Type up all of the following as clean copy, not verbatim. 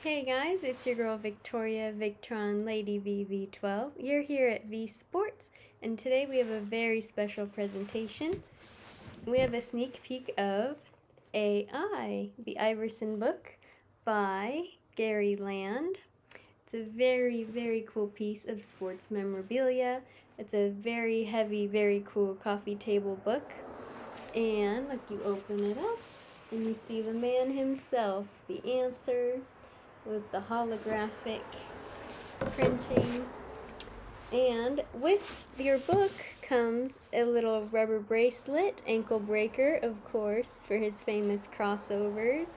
Hey guys, it's your girl Victoria Victron Lady VV12. You're here at V Sports, and today we have a very special presentation. We have a sneak peek of AI, the Iverson Book by Gary Land. It's a very, very cool piece of sports memorabilia. It's a very heavy, very cool coffee table book. And look, you open it up, and you see the man himself, the answer, with the holographic printing. And with your book comes a little rubber bracelet, ankle breaker, of course, for his famous crossovers.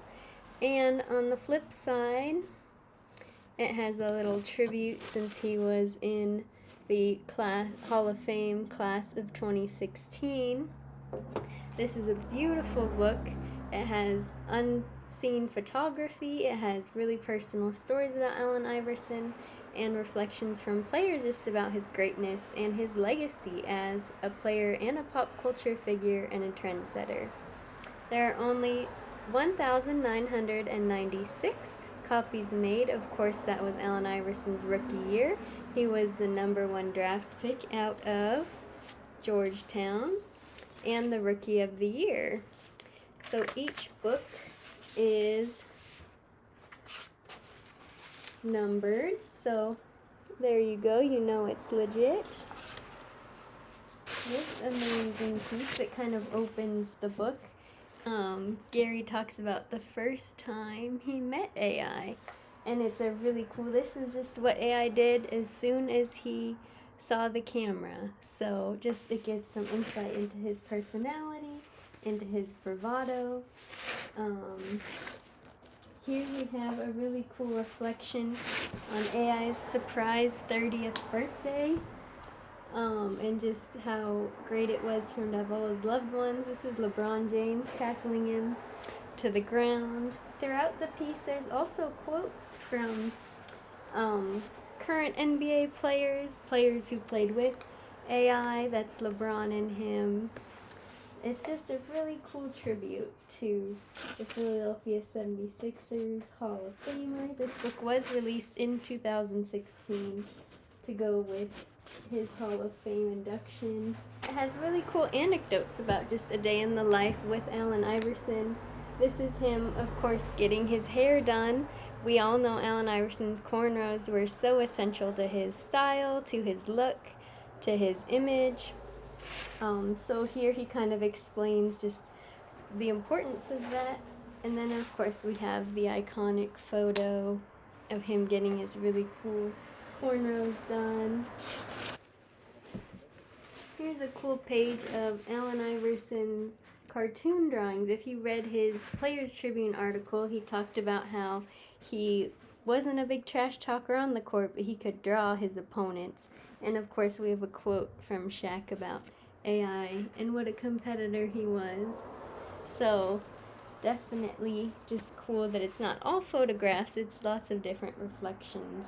And on the flip side, it has a little tribute since he was in the Hall of Fame class of 2016. This is a beautiful book. It has unseen photography, it has really personal stories about Allen Iverson, and reflections from players just about his greatness and his legacy as a player and a pop culture figure and a trendsetter. There are only 1,996 copies made. Of course, that was Allen Iverson's rookie year. He was the #1 draft pick out of Georgetown and the Rookie of the Year. So each book is numbered, so there you go, you know it's legit. This amazing piece that kind of opens the book. Gary talks about the first time he met AI, and it's a really cool, this is just what AI did as soon as he saw the camera. So just it gives some insight into his personality, into his bravado. Here we have a really cool reflection on AI's surprise 30th birthday, and just how great it was for him to have all his loved ones. This is LeBron James tackling him to the ground. Throughout the piece, there's also quotes from current NBA players who played with AI. That's LeBron and him. It's just a really cool tribute to the Philadelphia 76ers Hall of Famer. This book was released in 2016 to go with his Hall of Fame induction. It has really cool anecdotes about just a day in the life with Allen Iverson. This is him, of course, getting his hair done. We all know Allen Iverson's cornrows were so essential to his style, to his look, to his image. So here he kind of explains just the importance of that. And then, of course, we have the iconic photo of him getting his really cool cornrows done. Here's a cool page of Allen Iverson's cartoon drawings. If you read his Players Tribune article, he talked about how he wasn't a big trash talker on the court, but he could draw his opponents. And of course, we have a quote from Shaq about AI and what a competitor he was. So definitely just cool that it's not all photographs, it's lots of different reflections.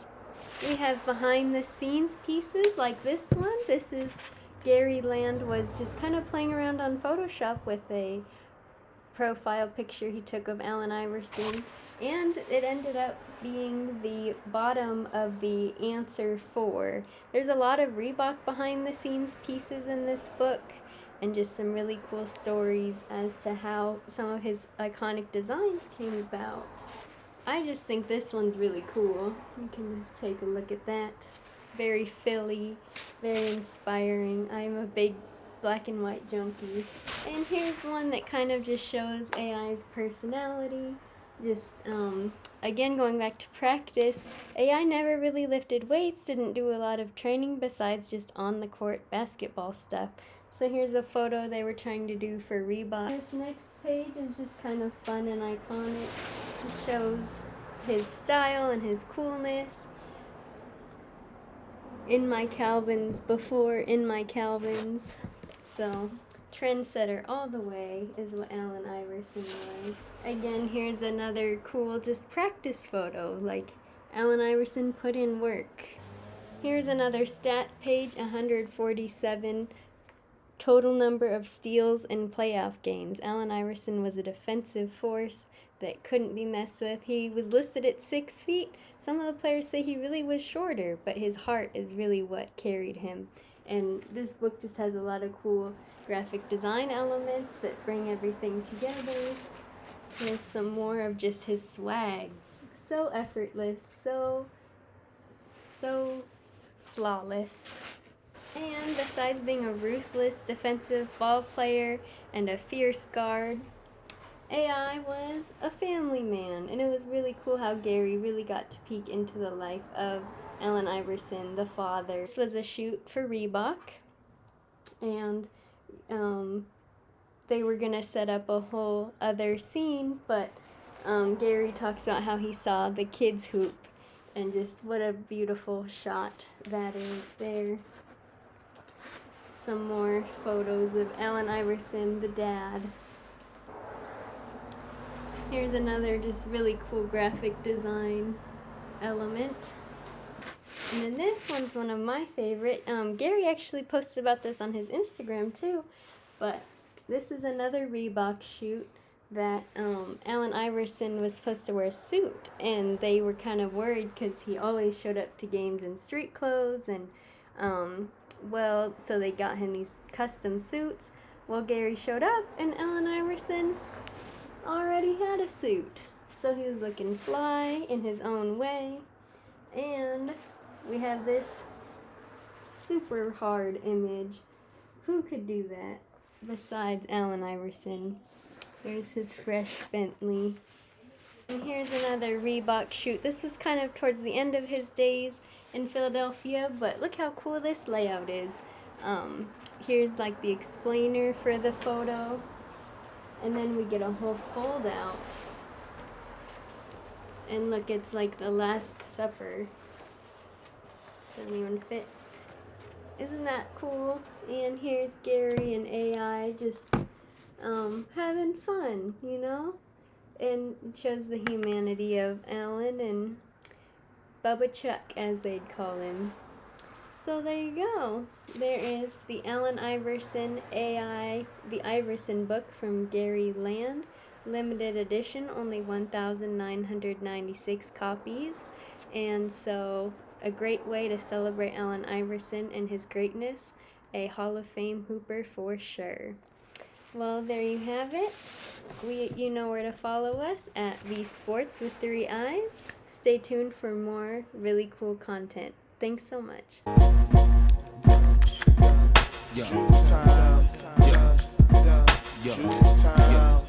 We have behind the scenes pieces like this one. This is Gary Land was just kind of playing around on Photoshop with a profile picture he took of Allen Iverson, and it ended up being the bottom of the answer 4. There's a lot of Reebok behind the scenes pieces in this book, and just some really cool stories as to how some of his iconic designs came about. I just think this one's really cool. You can just take a look at that. Very Philly, very inspiring. I'm a big black and white junkie. And here's one that kind of just shows AI's personality. Just, again, going back to practice, AI never really lifted weights, didn't do a lot of training besides just on the court basketball stuff. So here's a photo they were trying to do for Reebok. This next page is just kind of fun and iconic. It shows his style and his coolness. In my Calvins before in my Calvins. So, trendsetter all the way is what Allen Iverson was. Again, here's another cool just practice photo, like Allen Iverson put in work. Here's another stat page, 147 total number of steals in playoff games. Allen Iverson was a defensive force. that couldn't be messed with. He was listed at 6 feet. Some of the players say he really was shorter, but his heart is really what carried him. And this book just has a lot of cool graphic design elements that bring everything together. There's some more of just his swag. So effortless, so flawless. And besides being a ruthless defensive ball player and a fierce guard, AI was a family man, and it was really cool how Gary really got to peek into the life of Allen Iverson, the father. This was a shoot for Reebok, and they were gonna set up a whole other scene, but Gary talks about how he saw the kids hoop, and just what a beautiful shot that is there. Some more photos of Allen Iverson, the dad. Here's another just really cool graphic design element. And then this one's one of my favorite. Gary actually posted about this on his Instagram too, but this is another Reebok shoot that Allen Iverson was supposed to wear a suit, and they were kind of worried because he always showed up to games in street clothes, and so they got him these custom suits. Well, Gary showed up, and Allen Iverson already had a suit, so he was looking fly in his own way. And we have this super hard image. Who could do that besides Allen Iverson? There's his fresh Bentley. And here's another Reebok shoot. This is kind of towards the end of his days in Philadelphia, but look how cool this layout is. Here's like the explainer for the photo, and then we get a whole fold out. And look, it's like the Last Supper. Doesn't even fit. Isn't that cool? And here's Gary and AI just having fun, you know? And it shows the humanity of Allen and Bubba Chuck, as they'd call him. So there you go. There is the Allen Iverson AI, the Iverson Book from Gary Land. Limited edition, only 1,996 copies. And so a great way to celebrate Allen Iverson and his greatness. A Hall of Fame hooper for sure. Well, there you have it. You know where to follow us at V Sports with 3 Eyes. Stay tuned for more really cool content. Thanks so much. Time.